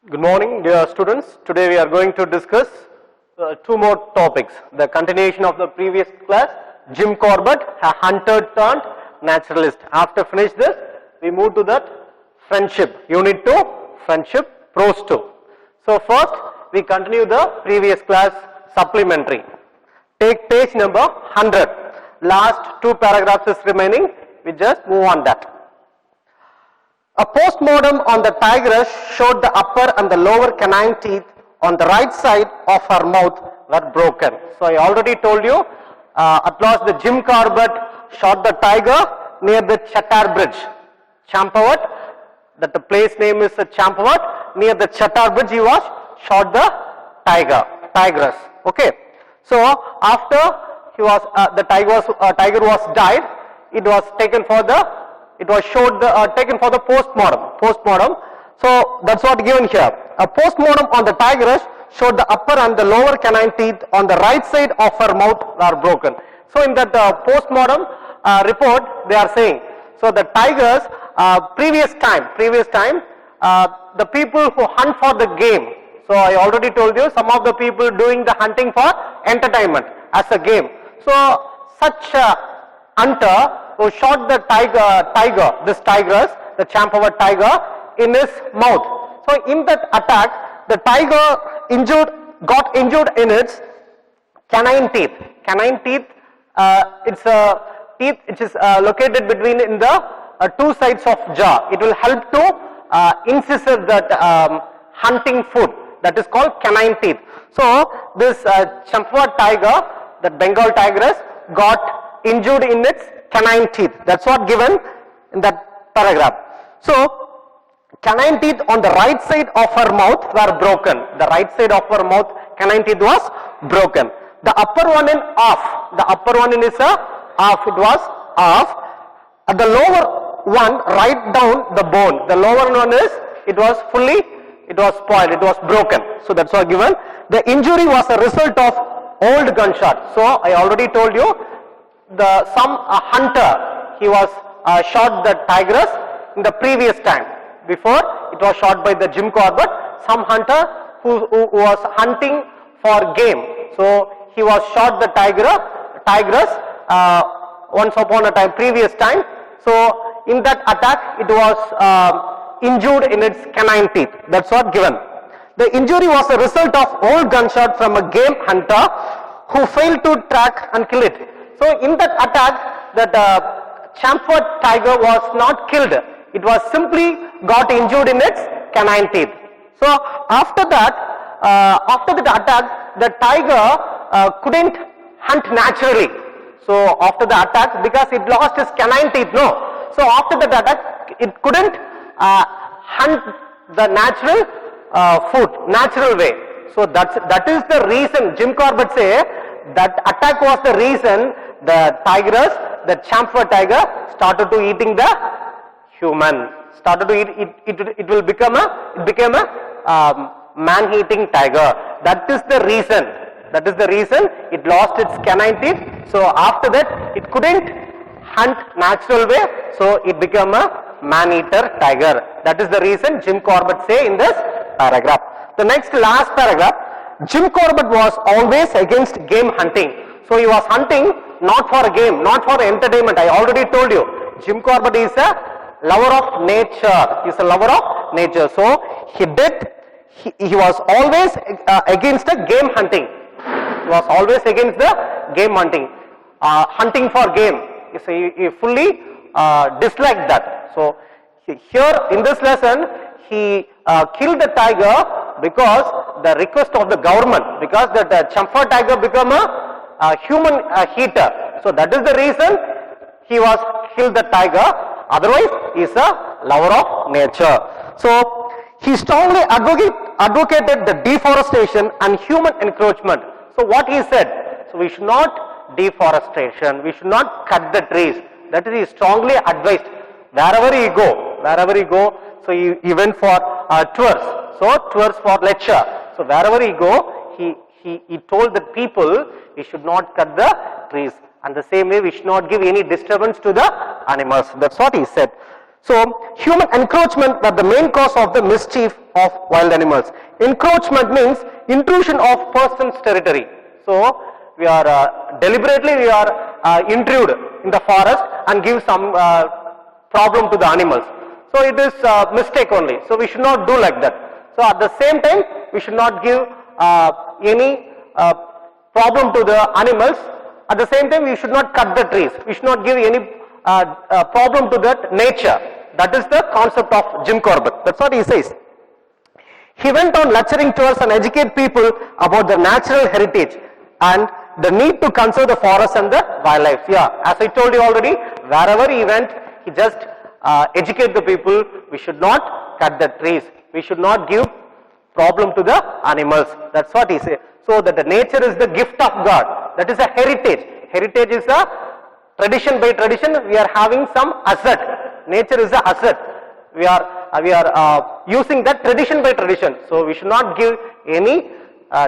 Good morning, dear students. Today we are going to discuss two more topics. The continuation of the previous class, Jim Corbett, a hunter turned naturalist. After finish this, we move to that friendship, unit 2, friendship, prose 2. So first, we continue the previous class supplementary. Take page number 100. Last two paragraphs is remaining. We just move on that. A postmortem on the tigress showed the upper and the lower canine teeth on the right side of her mouth were broken. So I already told you, at last the Jim Corbett shot the tiger near the Chattar Bridge, Champawat. That the place name is Champawat. Near the Chattar Bridge, he was shot the tigress. Okay. So after he was the tiger was died, it was taken for the taken for the postmortem. So that's what given here. A postmortem on the tigress showed the upper and the lower canine teeth on the right side of her mouth were broken. So in that postmortem report, they are saying, so the tigers previous time the people who hunt for the game. So I already told you, some of the people doing the hunting for entertainment as a game. So such a hunter who shot the this tigress, the Champawat tiger, in his mouth. So in that attack, the tiger got injured in its canine teeth. Canine teeth, it's a teeth which is located between in the two sides of jaw. It will help to incisor that hunting food. That is called canine teeth. So this Champawat tiger, that Bengal tigress, got injured in its canine teeth. That's what given in that paragraph. So canine teeth on the right side of her mouth were broken. The right side of her mouth canine teeth was broken. The upper one in off. The upper one in is off. It was off. The lower one right down the bone. The lower one is it was spoiled. It was broken. So that's what given. The injury was a result of old gunshot. So I already told you, some hunter, he was shot the tigress in the previous time. Before it was shot by the Jim Corbett, some hunter who was hunting for game. So he was shot the tigress once upon a time, previous time. So in that attack, it was injured in its canine teeth. That's what given. The injury was a result of old gunshot from a game hunter who failed to track and kill it. So in that attack, that Champawat tiger was not killed. It was simply got injured in its canine teeth. So after that attack, the tiger couldn't hunt naturally. So after the attack, because it lost its canine teeth, no. So after that attack, it couldn't hunt the natural food, natural way. So that is the reason Jim Corbett say that attack was the reason the tigress, the Champawat tiger, started to eating the human. Started to eat it. It became a man-eating tiger. That is the reason. That is the reason it lost its canine teeth. So after that, it couldn't hunt natural way. So it became a man-eater tiger. That is the reason Jim Corbett say in this paragraph. The next last paragraph. Jim Corbett was always against game hunting. So he was hunting not for a game, not for entertainment. I already told you. Jim Corbett is a lover of nature. He is a lover of nature. So he was always against the game hunting. He was always against the game hunting. Hunting for game. He fully disliked that. So here in this lesson, he killed the tiger because the request of the government, because the Champawat tiger become a human eater. So that is the reason he was killed the tiger. Otherwise, he is a lover of nature. So he strongly advocated the deforestation and human encroachment. So what he said, so we should not deforestation, we should not cut the trees. That is, he strongly advised. Wherever he go, so he went for tours. So tours for lecture. So wherever he go, he told the people we should not cut the trees. And the same way we should not give any disturbance to the animals. That's what he said. So, human encroachment were the main cause of the mischief of wild animals. Encroachment means intrusion of person's territory. So, we are deliberately we are intrude in the forest and give some problem to the animals. So, it is mistake only. So, we should not do like that. So, at the same time, we should not give any problem to the animals. At the same time, we should not cut the trees. We should not give any problem to that nature. That is the concept of Jim Corbett. That's what he says. He went on lecturing tours and educate people about the natural heritage and the need to conserve the forest and the wildlife. Yeah, as I told you already, wherever he went, he just educate the people. We should not cut the trees. We should not give problem to the animals. That's what he said. So that the nature is the gift of God. That is a heritage. Heritage is a tradition by tradition. We are having some asset. Nature is a asset. We are using that tradition by tradition. So we should not give any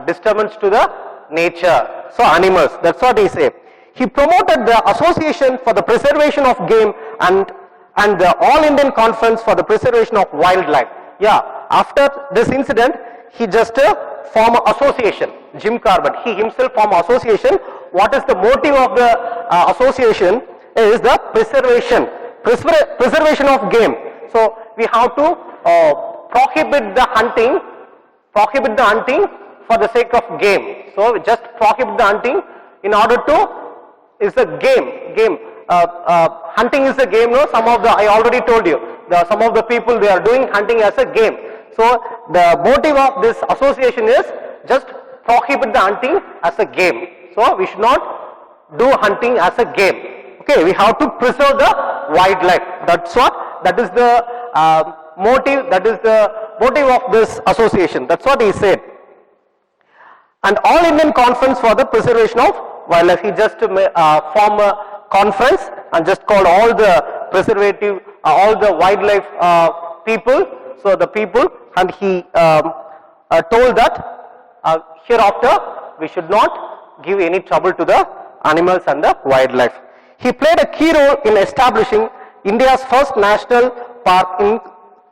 disturbance to the nature. So animals. That's what he said. He promoted the Association for the Preservation of Game and the All Indian Conference for the Preservation of Wildlife. Yeah. After this incident, he just form an association. Jim Corbett. He himself form an association. What is the motive of the association? Is the preservation of game. So we have to prohibit the hunting for the sake of game. So we just prohibit the hunting in order to is the game. Hunting is a game. No, I already told you. Some of the people they are doing hunting as a game. So the motive of this association is just prohibit the hunting as a game. So we should not do hunting as a game. Okay, we have to preserve the wildlife. That is the motive. That is the motive of this association. That's what he said. And All Indian Conference for the Preservation of Wildlife. He just form a conference and just called all the preservative, all the wildlife people. So the people, and he told that hereafter we should not give any trouble to the animals and the wildlife. He played a key role in establishing India's first national park in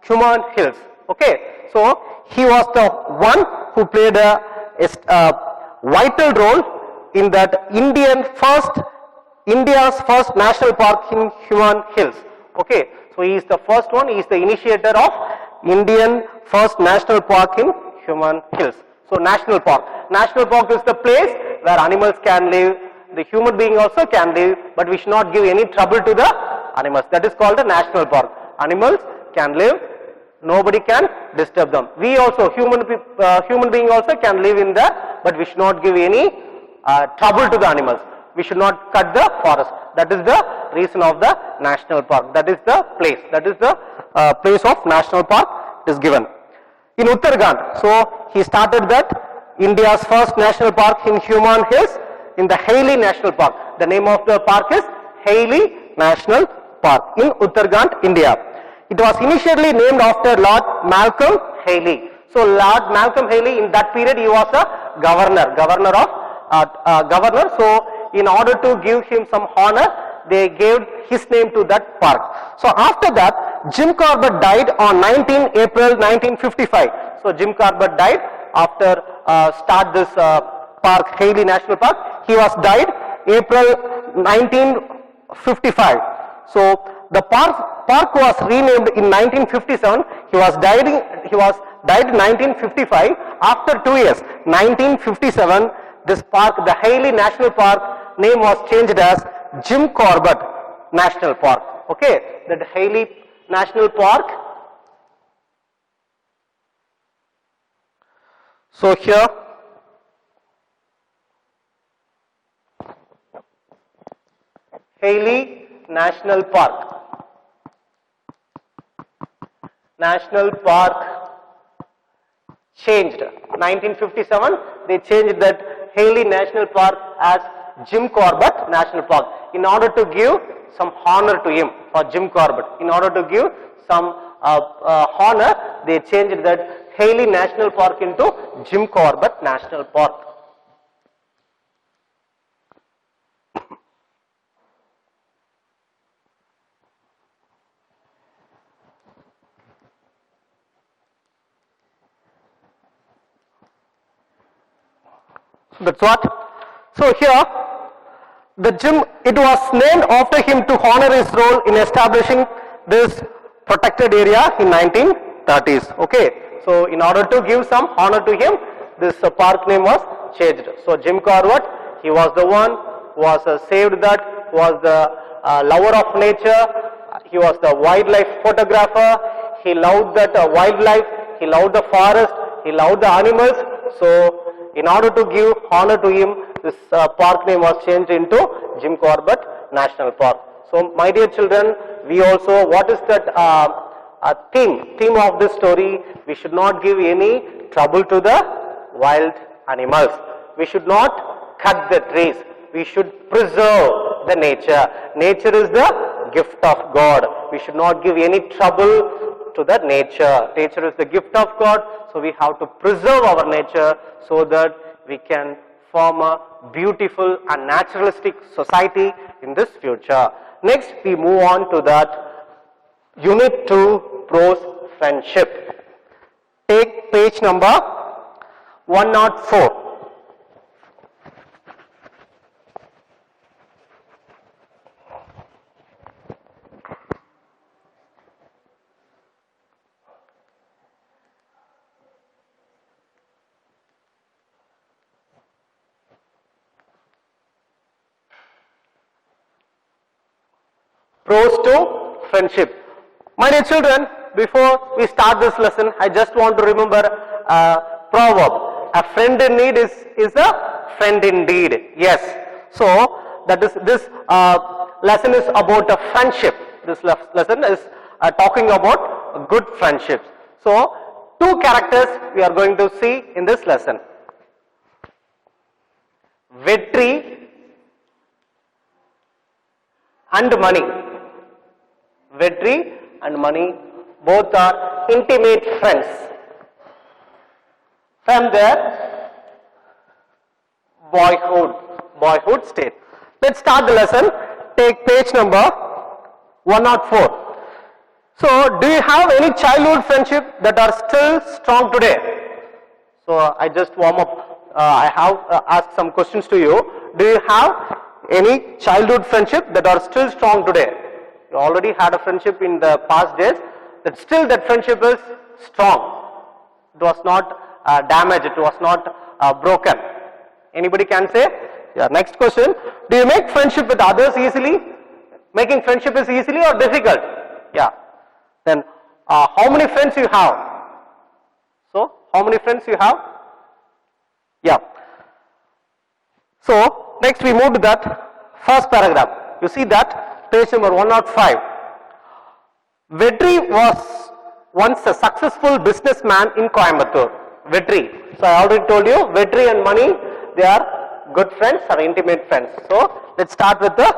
Human Hills. Okay, so he was the one who played a vital role in that India's first national park in Human Hills. Okay, so he is the first one. He is the initiator of Indian first national park in Human Hills. So national park is the place where animals can live, the human being also can live, but we should not give any trouble to the animals. That is called a national park. Animals can live, nobody can disturb them. We also, human being also can live in there, but we should not give any trouble to the animals. We should not cut the forest. That is the reason of the national park. That is the place. That is the place of national park is given. In Uttarakhand, so he started that India's first national park in Human Hills in the Hailey National Park. The name of the park is Hailey National Park in Uttarakhand, India. It was initially named after Lord Malcolm Hailey. So Lord Malcolm Hailey, in that period he was a governor. So in order to give him some honor, they gave his name to that park. So after that, Jim Corbett died on 19 April 1955. So Jim Corbett died after start this park, Hailey National Park. He was died April 1955. So the park was renamed in 1957. He was died in 1955. After 2 years, 1957, this park, the Hailey National Park, name was changed as Jim Corbett National Park. Okay, that Hailey National Park. So here, Hailey National Park. National Park changed. 1957, they changed that Hailey National Park as Jim Corbett National Park in order to give some honor to him, for Jim Corbett. In order to give some honor, they changed that Hailey National Park into Jim Corbett National Park. That's what. So here, the gym, it was named after him to honor his role in establishing this protected area in 1930s. Okay. So in order to give some honor to him, this park name was changed. So Jim Corbett, he was the one who was saved that, who was the lover of nature, he was the wildlife photographer, he loved that wildlife, he loved the forest, he loved the animals. So in order to give honor to him, this park name was changed into Jim Corbett National Park. So my dear children, we also, what is that theme of this story? We should not give any trouble to the wild animals. We should not cut the trees. We should preserve the nature. Nature is the gift of God. We should not give any trouble to the nature. Nature is the gift of God. So we have to preserve our nature so that we can form a beautiful and naturalistic society in this future. Next, we move on to that Unit 2, Prose Friendship. Take page number 104. Prose to friendship. My dear children, before we start this lesson, I just want to remember a proverb. A friend in need is a friend indeed. Yes. So that is, this lesson is about a friendship. This lesson is talking about good friendships. So two characters we are going to see in this lesson. Vetri and money. Vetri and money, both are intimate friends from their boyhood state. Let's start the lesson. Take page number 104. So, do you have any childhood friendship that are still strong today? So, I just warm up. I have asked some questions to you. Do you have any childhood friendship that are still strong today? You already had a friendship in the past days, that still that friendship is strong. It was not damaged, it was not broken. Anybody can say? Yeah. Next question. Do you make friendship with others easily? Making friendship is easily or difficult? Yeah. Then how many friends you have? So, how many friends you have? Yeah. So, next we move to that first paragraph. You see that? Page number 105. Vetri was once a successful businessman in Coimbatore. Vetri. So I already told you, Vetri and money, they are good friends or intimate friends. So let's start with the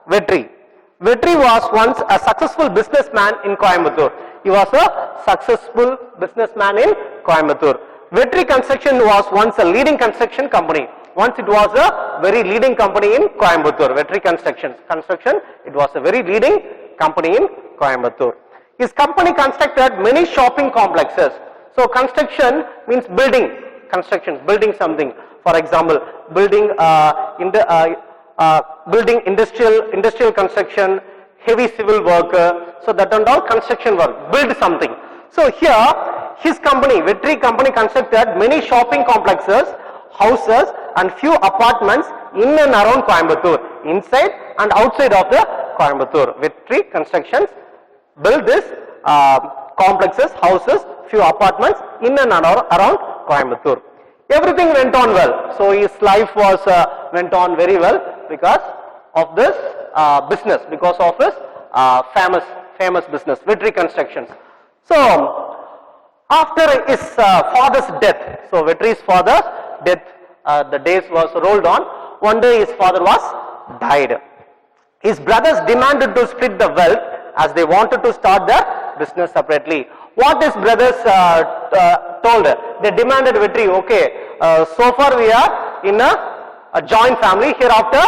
Vetri. Vetri was once a successful businessman in Coimbatore. He was a successful businessman in Coimbatore. Vetri Construction was once a leading construction company. Once it was a very leading company in Coimbatore. Vetri Construction, it was a very leading company in Coimbatore. His company constructed many shopping complexes. So construction means building, construction, building something. For example, building industrial construction, heavy civil work. So that and all construction work, build something. So here, his company, Vetri company, constructed many shopping complexes, houses and few apartments in and around Coimbatore, inside and outside of the Coimbatore. Vetri Constructions built this complexes, houses, few apartments in and around Coimbatore. Everything went on well. So his life was went on very well because of this business, because of his famous business, Vetri Constructions. So after his father's death, so Vetri's father's death, the days was rolled on. One day his father was died. His brothers demanded to split the wealth as they wanted to start their business separately. What his brothers told? They demanded Vetri, okay, so far we are in a joint family, hereafter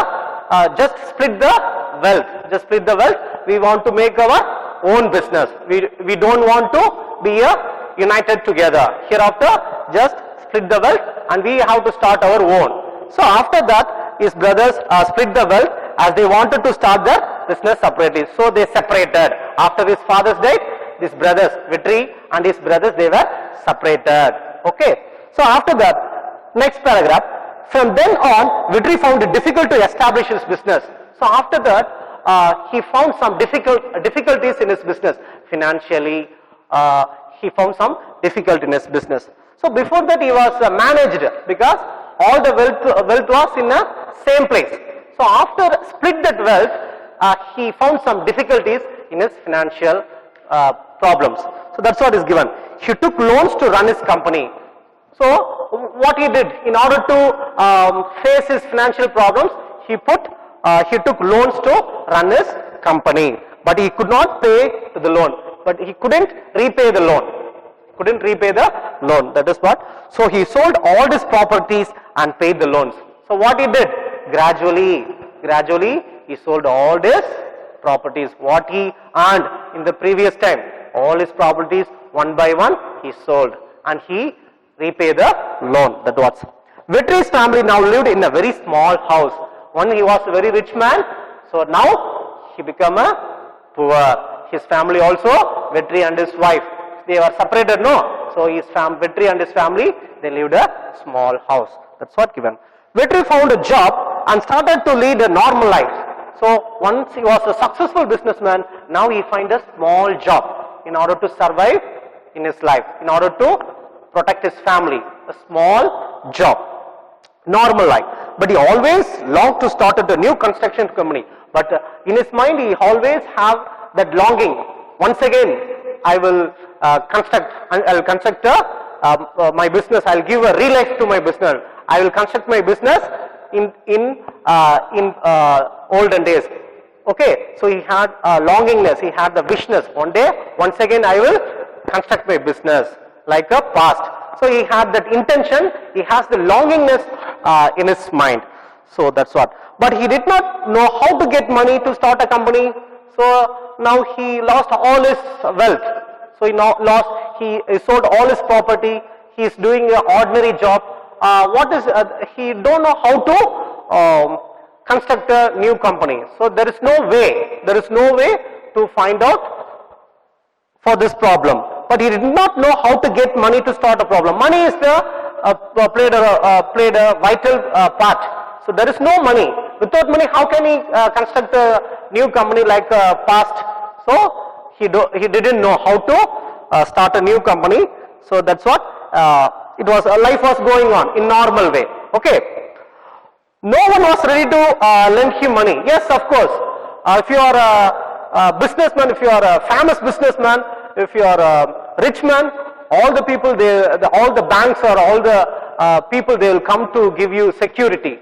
just split the wealth, just split the wealth. We want to make our own business. We don't want to be united together. Hereafter just split the wealth and we have to start our own. So after that, his brothers split the wealth as they wanted to start their business separately. So they separated. After his father's death, his brothers, Vetri and his brothers, they were separated. Okay. So after that, next paragraph. From then on, Vetri found it difficult to establish his business. So after that, he found some difficulties in his business. Financially, he found some difficulty in his business. So before that, he was managed because all the wealth was in a same place. So after split that wealth, he found some difficulties in his financial problems. So that's what is given. He took loans to run his company. So what he did in order to face his financial problems, he took loans to run his company, but he could not pay the loan. But he couldn't repay the loan. That is what. So he sold all his properties and paid the loans. So what he did? Gradually he sold all his properties. What he earned in the previous time, all his properties one by one he sold, and he repay the loan. That was. Vetri's family now lived in a very small house. One, he was a very rich man, so now he became a poor. His family also, Vetri and his wife, they were separated, no? So his Vetri and his family, they lived a small house. That's what given. Vetri found a job and started to lead a normal life. So once he was a successful businessman, now he find a small job in order to survive in his life, in order to protect his family, a small job, normal life. But he always longed to start a new construction company. But in his mind, he always have that longing. Once again, I will construct my business. I'll give a real life to my business. I will construct my business in olden days. Okay, so he had longingness. He had the wishness. One day, once again, I will construct my business like a past. So he had that intention, he has the longingness in his mind. So that's what. But he did not know how to get money to start a company. So now he lost all his wealth. So he sold all his property. He is doing an ordinary job. He don't know how to construct a new company. So there is no way to find out for this problem. But he did not know how to get money to start a problem. Money is played a vital part. So there is no money. Without money, how can he construct a new company like past? So he didn't know how to start a new company. So that's what life was going on in normal way. Okay. No one was ready to lend him money. Yes, of course. If you are a businessman, if you are a famous businessman, if you are a rich man, all the people, all the banks or all the people, they will come to give you security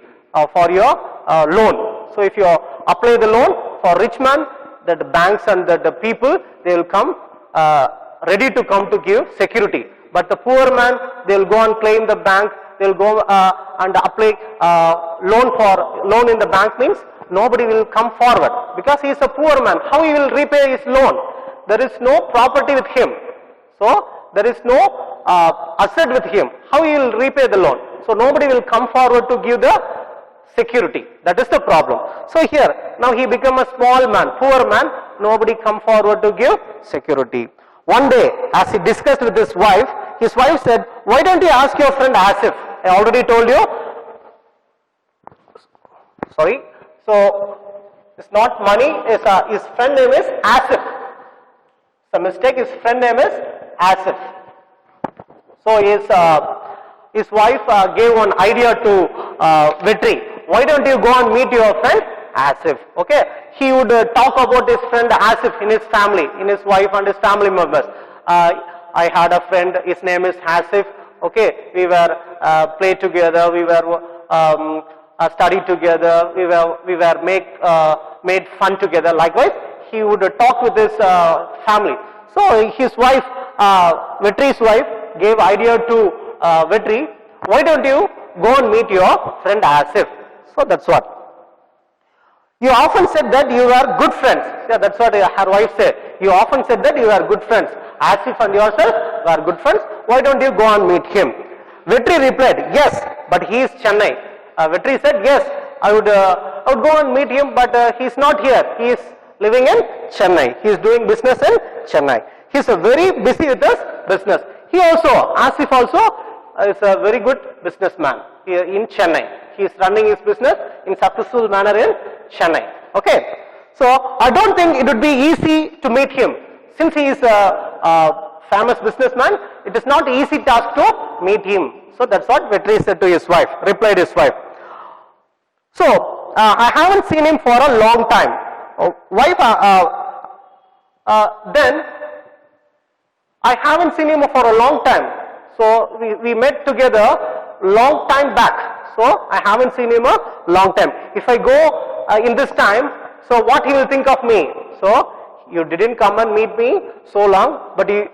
for your loan. So if you apply the loan for rich man, that the banks and the people, they will come ready to come to give security. But the poor man, they will go and claim the bank. They will go and apply loan in the bank, means nobody will come forward because he is a poor man. How he will repay his loan? There is no property with him. So there is no asset with him. How he will repay the loan? So nobody will come forward to give the security. That is the problem. So here, now he become a small man, poor man. Nobody come forward to give security. One day, as he discussed with his wife said, "Why don't you ask your friend Asif?" I already told you. Sorry. So it's not money. His friend name is Asif. It's a mistake. His friend name is Asif. So his wife gave one idea to Vetri. Why don't you go and meet your friend Asif? Okay. He would talk about his friend Asif in his family, in his wife and his family members. I had a friend. His name is Asif. Okay. We were play together. We were study together. We were made fun together. Likewise, he would talk with his family. So his wife, Vetri's wife, gave idea to Vetri. Why don't you go and meet your friend Asif? So that's what. You often said that you are good friends. Yeah, that's what her wife said. You often said that you are good friends. Asif and yourself are good friends. Why don't you go and meet him? Vetri replied, "Yes, but he is Chennai." Vetri said, yes, I would go and meet him, but he's not here. He is living in Chennai. He is doing business in Chennai. He is very busy with his business. He also, Asif also, is a very good businessman here in Chennai. He is running his business in successful manner in Chennai. Okay. So I don't think it would be easy to meet him. Since he is a famous businessman, it is not easy task to meet him. So that's what Vetri said to his wife, replied his wife. So I haven't seen him for a long time. Wife, then I haven't seen him for a long time. So we met together long time back. So I haven't seen him a long time. If I go in this time, so what he will think of me? So you didn't come and meet me so long, but you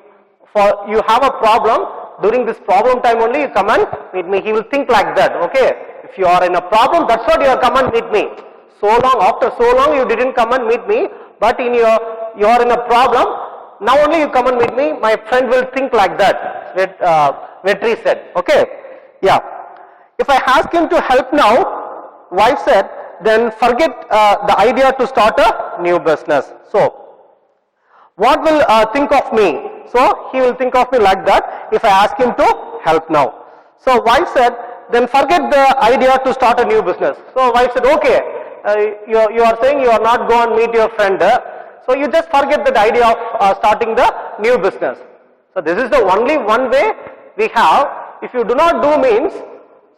have a problem. During this problem time only you come and meet me. He will think like that. Okay. If you are in a problem, that's what you are come and meet me. So long, after so long you didn't come and meet me, but you are in a problem. Now only you come and meet me. My friend will think like that. Vetri said. Okay. Yeah. If I ask him to help now, wife said, then forget the idea to start a new business. So what will think of me? So he will think of me like that if I ask him to help now. So wife said, then forget the idea to start a new business. So wife said, okay, you are saying you are not going to meet your friend. So you just forget that idea of starting the new business. So this is the only one way we have. If you do not do means,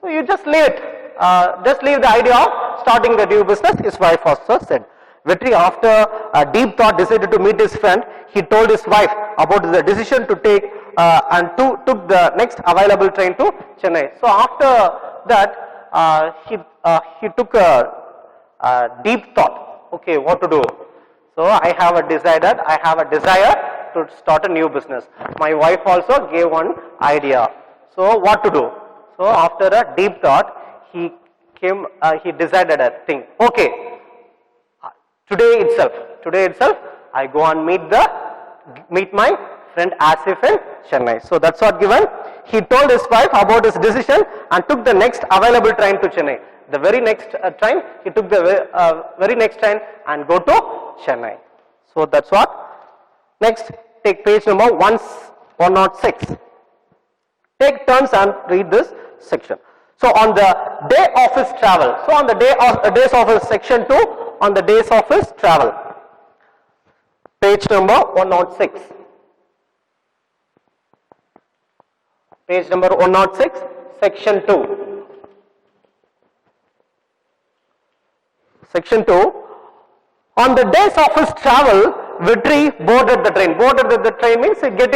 so you just leave it. Just leave the idea of starting the new business, his wife also said. Vetri, after a deep thought, decided to meet his friend. He told his wife about the decision to take and took the next available train to Chennai. So after that, he took a deep thought. Okay, what to do? So I have a desire to start a new business. My wife also gave one idea. So what to do? So after a deep thought, he decided a thing. Okay. Today itself, I go and meet my friend Asif in Chennai. So that's what given. He told his wife about his decision and took the next available train to Chennai. The very next train, he took the very next train and go to Chennai. So that's what. Next, take page number 106. Take turns and read this section. So on the day of his travel. So on the days of his section 2. On the days of his travel. Page number 106. Page number 106, section 2. Section 2. On the days of his travel, Vetri boarded the train. Boarded the train means get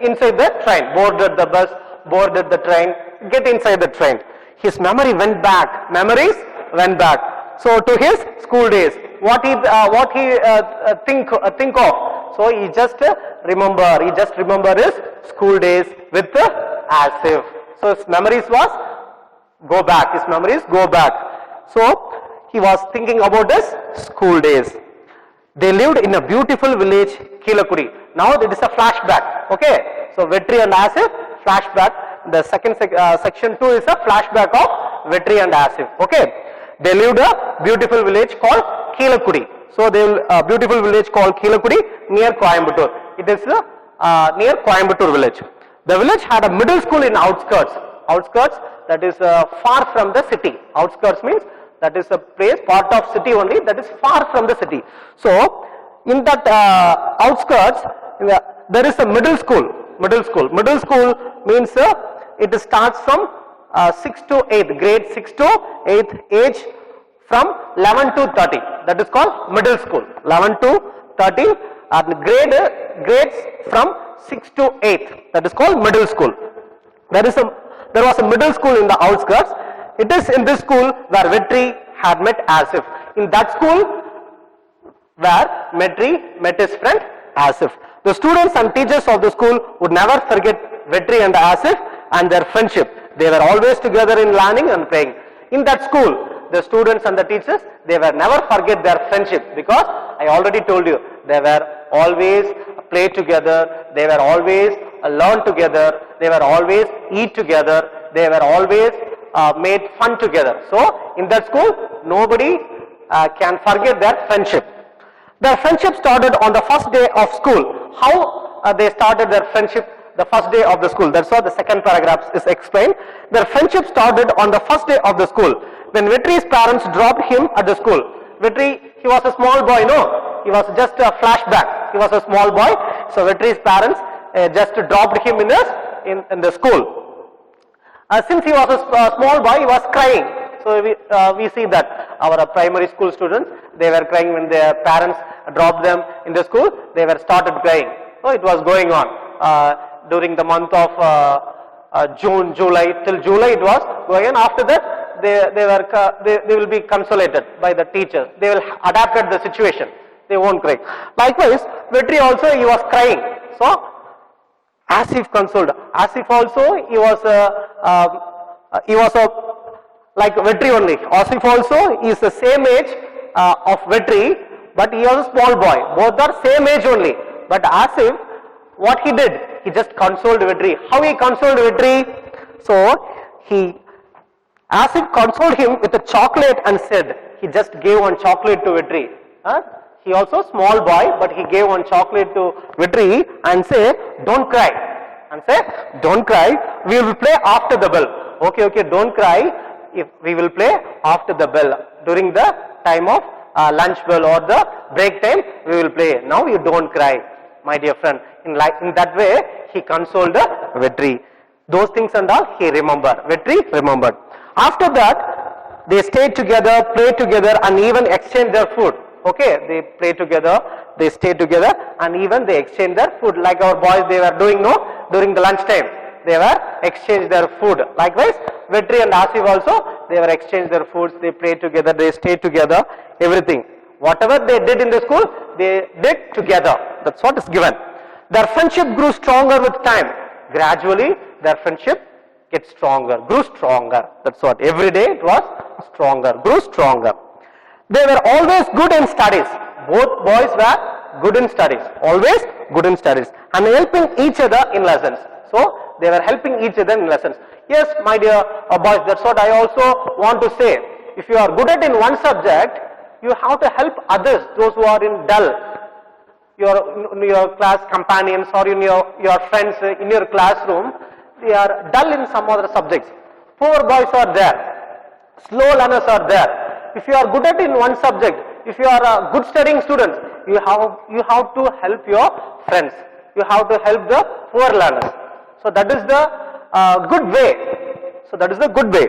inside the train. Boarded the bus, boarded the train, get inside the train. His memory went back. Memories went back. So to his school days, what he think of. So he just remember his school days with Asif. So his memories go back. So he was thinking about his school days. They lived in a beautiful village, Kilakudi. Now it is a flashback. Okay. So Vetri and Asif, flashback. The second section 2 is a flashback of Vetri and Asif. Okay. They lived a beautiful village called Kilakudi. So a beautiful village called Kilakudi near Coimbatore. It is near Coimbatore village. The village had a middle school in outskirts. Outskirts, that is far from the city. Outskirts means that is a place, part of city only, that is far from the city. So in that outskirts, there is a middle school. Middle school means it starts from 6 to 8, grade 6 to 8th age, from 11 to 30. That is called middle school. 11 to 13 and grades from 6 to 8. That is called middle school. There was a middle school in the outskirts. It is in this school where Vetri had met Asif. In that school where Vetri met his friend Asif. The students and teachers of the school would never forget Vetri and Asif and their friendship. They were always together in learning and playing. In that school, the students and the teachers, they were never forget their friendship, because I already told you, they were always play together, they were always learn together, they were always eat together, they were always made fun together. So in that school, nobody can forget their friendship. Their friendship started on the first day of school. How they started their friendship the first day of the school? That's what the second paragraph is explained. Their friendship started on the first day of the school when Vetri's parents dropped him at the school. Vetri, he was a small boy, no? He was just a flashback. He was a small boy. So Vetri's parents just dropped him in the school. Since he was a small boy, he was crying. So we see that our primary school students, they were crying when their parents dropped them in the school. They were started crying. So it was going on during the month of June, July, till July it was going on. After that, they will be consolated by the teachers. They will adapt the situation. They won't cry. Likewise, Vetri also, he was crying. So Asif consoled. Asif also, he was like Vetri only. Asif also is the same age of Vetri, but he was a small boy. Both are same age only. But Asif, what he did, he just consoled Vetri. How he consoled Vetri? So Asif consoled him with a chocolate and said, he just gave one chocolate to Vetri. He also small boy, but he gave one chocolate to Vetri and say, don't cry. And say, don't cry, we will play after the bell. Okay, don't cry, if we will play after the bell. During the time of lunch bell or the break time, we will play. Now you don't cry, my dear friend. In that way, he consoled Vetri. Those things and all, he remembered. Vetri remembered. After that, they stayed together, played together, and even exchanged their food. Okay, they play together, they stay together, and even they exchange their food. Like our boys, they were doing during the lunch time. They were exchange their food. Likewise, Vetri and Asif also, they were exchange their foods, they played together, they stayed together, everything. Whatever they did in the school, they did together. That's what is given. Their friendship grew stronger with time. Gradually, their friendship gets stronger, grew stronger. That's what. Every day it was stronger, grew stronger. They were always good in studies. Both boys were good in studies, always good in studies, and helping each other in lessons. So they were helping each other in lessons. Yes, my dear boys, that's what I also want to say. If you are good at in one subject, you have to help others, those who are in dull. Your class companions or your friends in your classroom, they are dull in some other subjects. Poor boys are there. Slow learners are there. If you are good at in one subject, if you are a good studying student, you have to help your friends. You have to help the poor learners. So that is the good way. So that is the good way.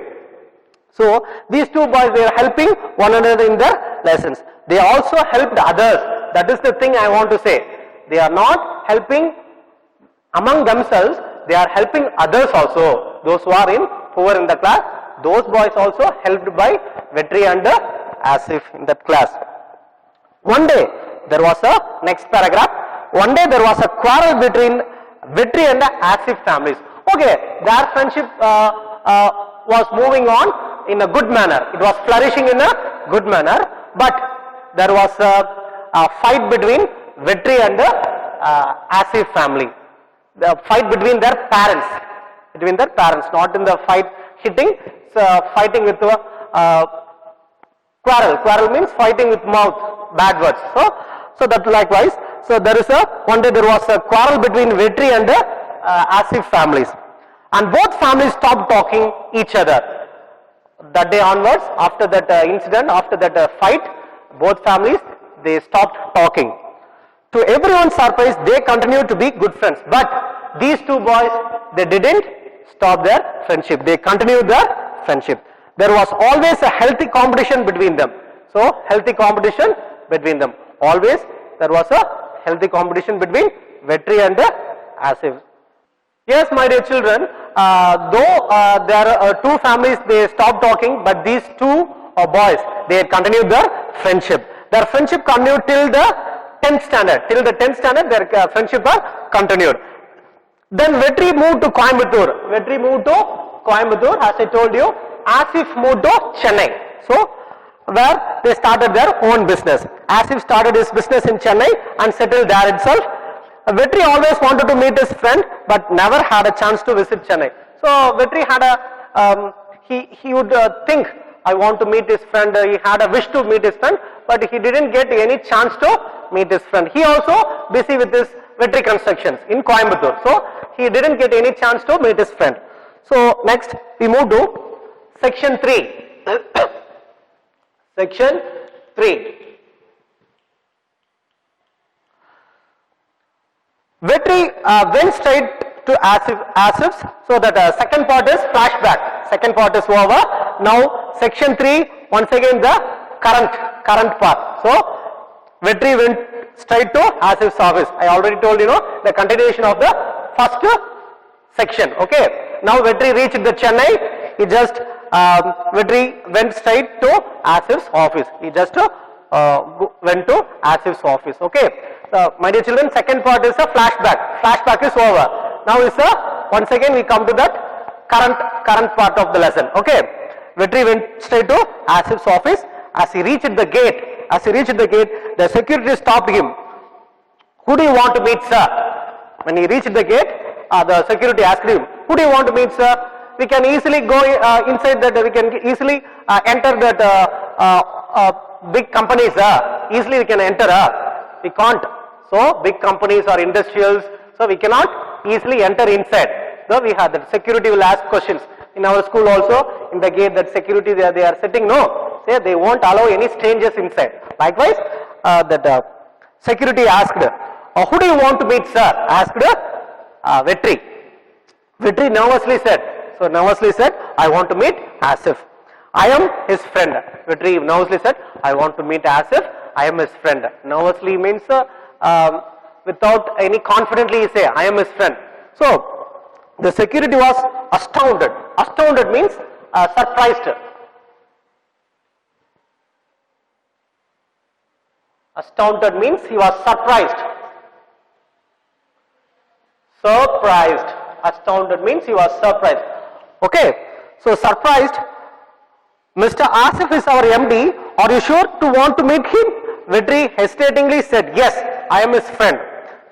So these two boys, they are helping one another in their lessons. They also helped others. That is the thing I want to say. They are not helping among themselves. They are helping others also. Those who are poor in the class, those boys also helped by Vetri and Asif in that class. One day, there was a next paragraph. One day there was a quarrel between Vetri and the Asif families. Okay, their friendship was moving on in a good manner. It was flourishing in a good manner. But there was a fight between Vetri and the Asif family. The fight between their parents. Not in the fight hitting. Fighting with quarrel. Quarrel means fighting with mouth, bad words. So that likewise. So there is one day there was a quarrel between Vetri and the Asif families, and both families stopped talking each other. That day onwards, after that incident, after that fight, both families, they stopped talking. To everyone's surprise, they continued to be good friends. But these two boys, they didn't stop their friendship. They continued their friendship. There was always a healthy competition between them. So, healthy competition between them. Always there was a healthy competition between Vetri and Asif. Yes, my dear children, though there are two families, they stopped talking, but these two boys, they continued their friendship. Their friendship continued till the 10th standard. Till the 10th standard, their friendship continued. Then Vetri moved to Coimbatore. Vetri moved to Coimbatore, as I told you. Asif moved to Chennai. So, where they started their own business. Asif started his business in Chennai and settled there itself. Vetri always wanted to meet his friend, but never had a chance to visit Chennai. So Vetri had he would think, I want to meet his friend. He had a wish to meet his friend, but he didn't get any chance to meet his friend. He also busy with his Vetri constructions in Coimbatore. So he didn't get any chance to meet his friend. So next we move to section 3. Section 3. Vetri went straight to Asif's, so that second part is flashback. Second part is over. Now section 3, once again the current part. So Vetri went straight to Asif's office. I already told you know the continuation of the first section. Okay. Now Vetri reached the Chennai. He just Vetri went straight to Asif's office. He just went to Asif's office. Okay. My dear children, second part is a flashback. Flashback is over. Now is once again we come to that current part of the lesson. Okay. Vetri went straight to Asif's office. As he reached the gate, the security stopped him. Who do you want to meet, sir? When he reached the gate, the security asked him, who do you want to meet, sir? We can easily go inside that, we can easily enter that big companies, easily we can enter, we can't. So big companies or industrials, so we cannot easily enter inside. So we have that security will ask questions. In our school also, in the gate that security they are sitting, no, say they won't allow any strangers inside. Likewise, that security asked, who do you want to meet, sir? Asked Vetri. Vetri nervously said, I want to meet Asif. I am his friend. Vetri nervously said, I want to meet Asif. I am his friend. Nervously means without any confidently he say, I am his friend. So the security was astounded. Astounded means surprised. Astounded means he was surprised. Surprised. Astounded means he was surprised. Okay. So surprised. Mr. Asif is our MD. Are you sure to want to meet him? Vetri hesitatingly said, yes, I am his friend.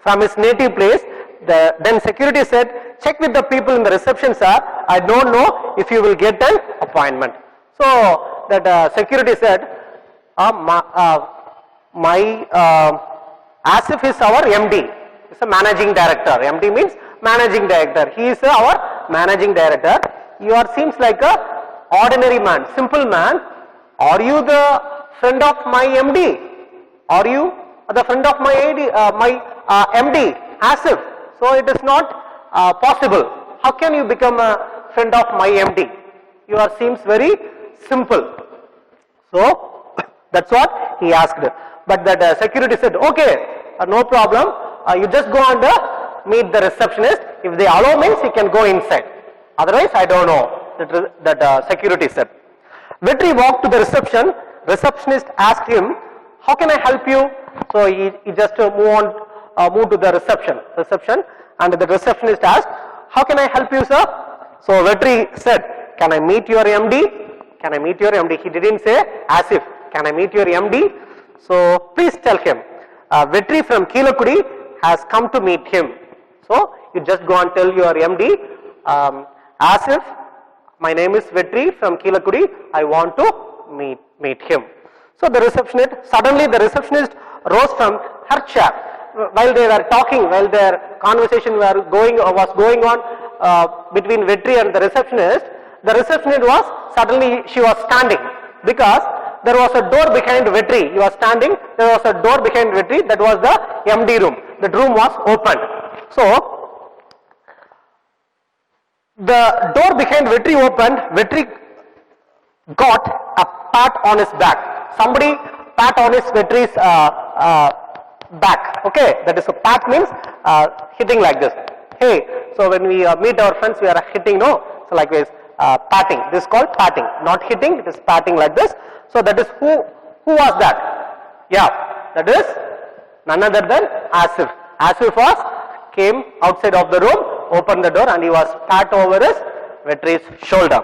From his native place. Then security said, check with the people in the reception, sir. I don't know if you will get an appointment. So that security said, Asif is our MD. It's a managing director. MD means managing director. He is our managing director. You are seems like a ordinary man, simple man. Are you the friend of my MD? Are you the friend of my MD, Asif? So it is not possible. How can you become a friend of my MD? You are seems very simple. So that's what he asked. But that security said, okay, no problem. You just go and meet the receptionist. If they allow means you can go inside. Otherwise, I don't know. That security said. Vetri walked to the reception. Receptionist asked him, how can I help you? So he just moved to the reception, and the receptionist asked, how can I help you, sir? So Vetri said, can I meet your MD? Can I meet your MD? He didn't say Asif. Can I meet your MD? So please tell him, Vetri from Keelakudi has come to meet him. So you just go and tell your MD, Asif, my name is Vetri from Keelakudi. I want to meet him. So the receptionist rose from her chair. While they were talking, while their conversation was going on between Vetri and the receptionist was suddenly she was standing because there was a door behind Vetri. He was standing. There was a door behind Vetri. That was the MD room. The room was opened. So the door behind Vetri opened. Vetri got a pat on his back. Somebody pat on his Vetri's back. Okay, that is a pat means hitting like this. Hey, so when we meet our friends, we are hitting, no? So likewise, patting. This is called patting, not hitting. It is patting like this. So that is who was that? Yeah, that is none other than Asif. Asif came outside of the room, opened the door, and he was pat over his Vetri's shoulder.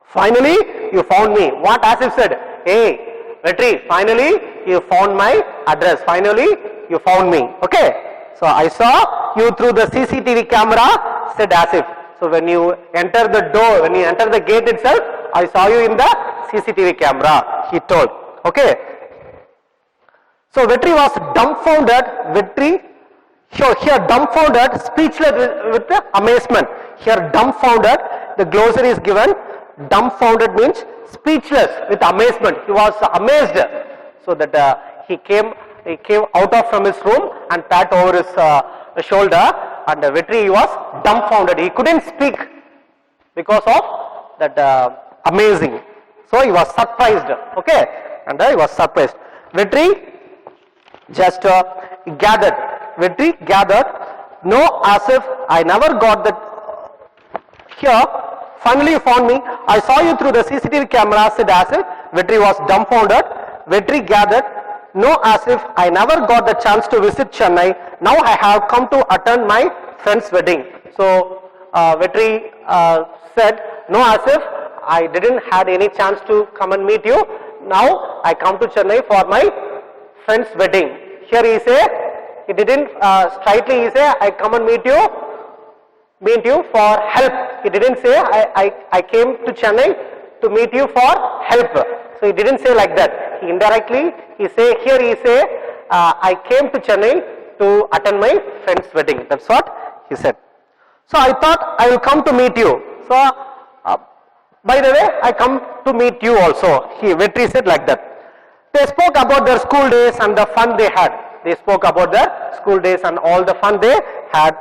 Finally, you found me. What Asif said? Hey, Vetri, finally you found my address. Finally you found me. Okay. So I saw you through the CCTV camera, said Asif. So when you enter the door, when you enter the gate itself, I saw you in the CCTV camera, he told. Okay. So Vetri was dumbfounded, here dumbfounded, speechless with the amazement. Here dumbfounded, the glossary is given, dumbfounded means speechless with amazement. He was amazed. So that he came out of from his room and pat over his shoulder, and Vetri was dumbfounded. He couldn't speak because of that amazing. So he was surprised. Okay, and he was surprised. Vetri just gathered. Vetri gathered. No, as if I never got that. Here, finally you found me. I saw you through the CCTV camera, said as if. Vetri was dumbfounded. Vetri gathered. No, as if I never got the chance to visit Chennai. Now I have come to attend my friend's wedding. So Vetri said, no, as if I didn't had any chance to come and meet you. Now I come to Chennai for my friend's wedding. Here he didn't straightly he say, I come and meet you for help. He didn't say, I came to Chennai to meet you for help. So he didn't say like that. He indirectly, he say, I came to Chennai to attend my friend's wedding. That's what he said. So I thought I will come to meet you. So by the way, I come to meet you also. Vetri said like that. They spoke about their school days and the fun they had. They spoke about their school days and all the fun they had.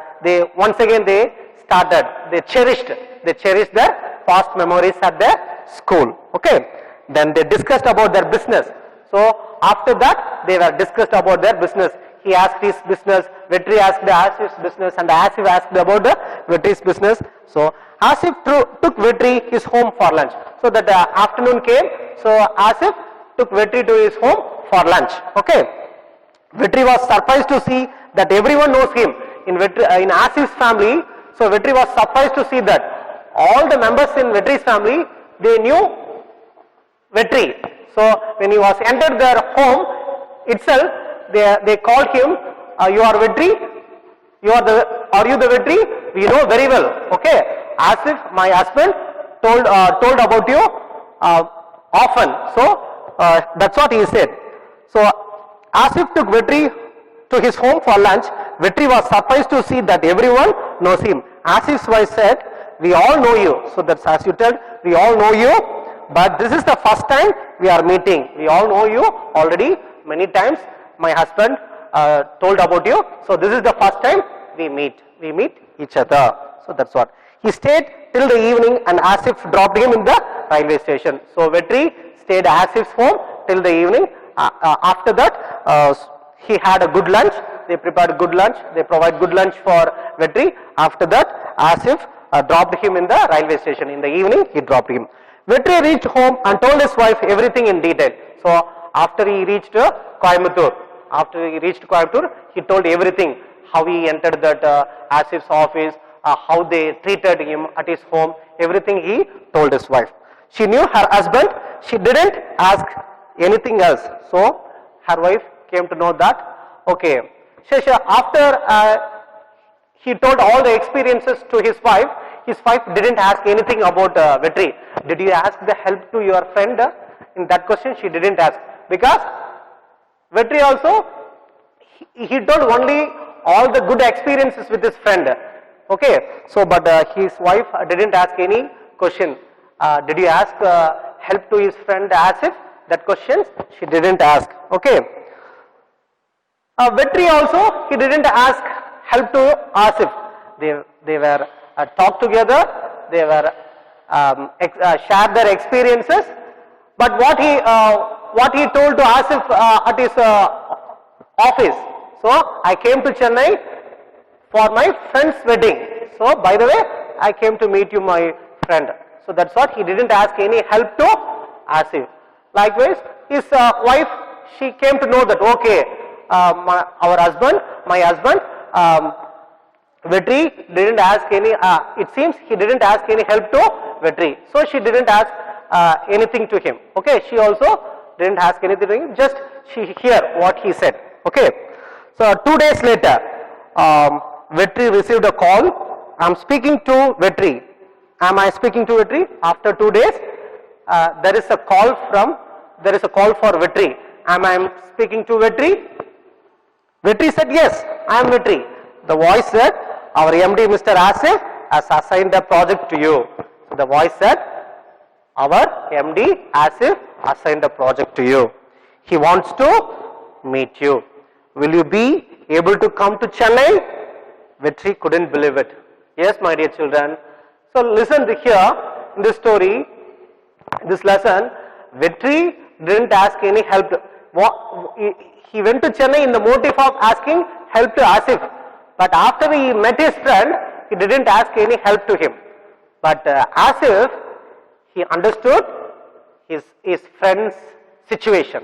Once again they cherished their past memories at their school. Okay. Then they discussed about their business. So after that they were discussed about their business. He asked his business, Vetri asked Asif's business, and Asif asked about the Vetri's business. So Asif took Vetri his home for lunch. So that afternoon came, so Asif took Vetri to his home for lunch. Okay. Vetri was surprised to see that everyone knows him in Asif's family. So Vetri was surprised to see that all the members in Vetri's family, they knew Vetri. So when he was entered their home itself, they called him, you are Vetri? Are you the Vetri? We know very well. Okay. Asif, my husband, told about you often. So that's what he said. So Asif took Vetri to his home for lunch. Vetri was surprised to see that everyone knows him. Asif's wife said, we all know you. So that's as you tell, we all know you, but this is the first time we are meeting. We all know you already many times. My husband told about you. So this is the first time we meet each other. So that's what. He stayed till the evening and Asif dropped him in the railway station. So Vetri stayed at Asif's home till the evening. After that, he had a good lunch. They prepared good lunch. They provide good lunch for Vetri. After that, Asif dropped him in the railway station. In the evening, he dropped him. Vetri reached home and told his wife everything in detail. So after he reached Coimbatore, he told everything. How he entered that Asif's office, how they treated him at his home. Everything he told his wife. She knew her husband. She didn't ask anything else. So her wife came to know that. Okay. After he told all the experiences to his wife didn't ask anything about Vetri. Did you ask the help to your friend? In that question she didn't ask, because Vetri also he told only all the good experiences with his friend. Okay. So but his wife didn't ask any question. Did you ask help to his friend Asif? That question she didn't ask. Okay. Vetri also, he didn't ask help to Asif. They were talked together. They were shared their experiences. But what he told to Asif at his office. So I came to Chennai for my friend's wedding. So by the way, I came to meet you, my friend. So that's what, he didn't ask any help to Asif. Likewise, his wife, she came to know that okay, my husband, Vetri didn't ask any. It seems he didn't ask any help to Vetri, so she didn't ask anything to him. Okay, she also didn't ask anything to him. Just she hear what he said. Okay, so 2 days later, Vetri received a call am speaking to Vetri. Am I speaking to Vetri? After 2 days, there is a call for Vetri. Am I speaking to Vetri? Vetri said, yes, I am Vetri. The voice said, our MD Mr. Asif has assigned a project to you. So the voice said, our MD Asif assigned a project to you. He wants to meet you. Will you be able to come to Chennai? Vetri couldn't believe it. Yes, my dear children. So listen to here in this story, this lesson, Vetri didn't ask any help. He went to Chennai in the motive of asking help to Asif. But after he met his friend, he didn't ask any help to him. But Asif, he understood his friend's situation.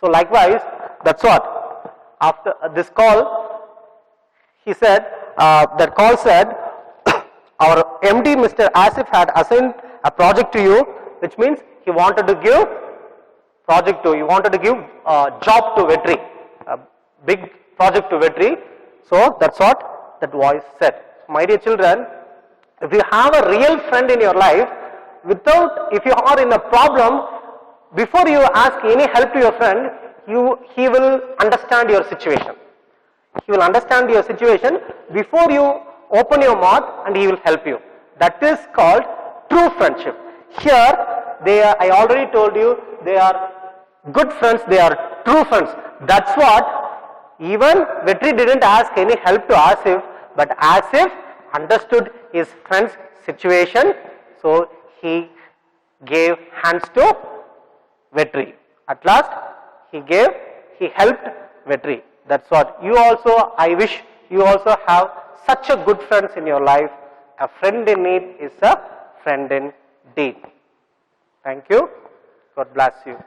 So likewise, that's what. After this call, he said, that call said, our MD Mr. Asif had assigned a project to you, which means he wanted to give job to Vetri, a big project to Vetri. So that's what that voice said. My dear children, if you have a real friend in your life, if you are in a problem, before you ask any help to your friend, he will understand your situation. He will understand your situation before you open your mouth, and he will help you. That is called true friendship. Here, I already told you, they are good friends, they are true friends. That's what, even Vetri didn't ask any help to Asif, but Asif understood his friend's situation, so he gave hands to Vetri. At last, he helped Vetri. That's what. You also, I wish you also have such a good friends in your life. A friend in need is a friend indeed. Thank you. God bless you.